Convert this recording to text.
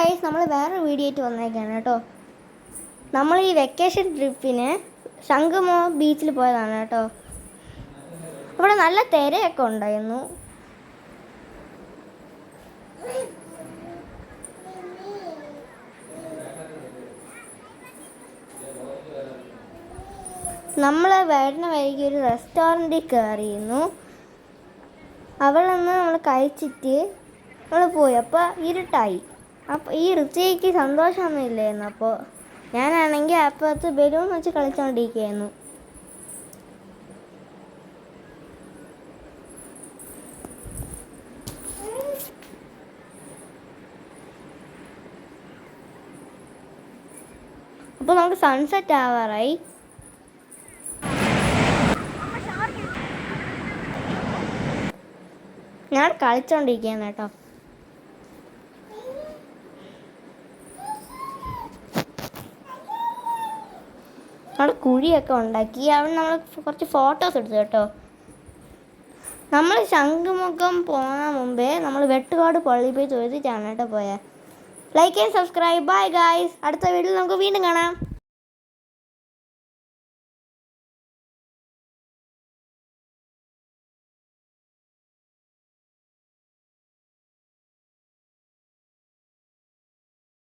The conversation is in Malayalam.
ഗൈസ്, നമ്മൾ വേറെ വീഡിയോ ആയിട്ട് വന്നേക്കാണ് കേട്ടോ. നമ്മൾ ഈ വെക്കേഷൻ ട്രിപ്പിന് ശംഖുമോ ബീച്ചിൽ പോയതാണ് കേട്ടോ. അവിടെ നല്ല തിരയൊക്കെ ഉണ്ടായിരുന്നു. നമ്മൾ വരുന്ന വഴിക്ക് ഒരു റെസ്റ്റോറൻറ്റിൽ കയറിയിരുന്നു. അവിടെ നിന്ന് നമ്മൾ കഴിച്ചിട്ട് നമ്മൾ പോയി. അപ്പോൾ ഇരുട്ടായി. അപ്പോൾ ഈ ഋത്തിക്ക് സന്തോഷമൊന്നും ഇല്ലായിരുന്നു. അപ്പോൾ ഞാനാണെങ്കിൽ അപ്പുറത്ത് ബലൂൺ വെച്ച് കളിച്ചുകൊണ്ടിരിക്കുകയായിരുന്നു. അപ്പോൾ നമുക്ക് സൺസെറ്റ് ആവാറായി. ഞാൻ കളിച്ചോണ്ടിരിക്കുകയാണ് കേട്ടോ. അവിടെ കുഴിയൊക്കെ ഉണ്ടാക്കി. അവിടെ നമ്മൾ കുറച്ച് ഫോട്ടോസ് എടുത്തു കേട്ടോ. നമ്മൾ ശംഖുമുഖം പോകുന്ന മുമ്പേ നമ്മൾ വെട്ടുകാട് പള്ളിയിൽ പോയി തൊഴുതിട്ടാണ് കേട്ടോ പോയത്. Like and subscribe. Bye guys. അടുത്ത വീഡിയോയിൽ നമുക്ക് വീണ്ടും കാണാം.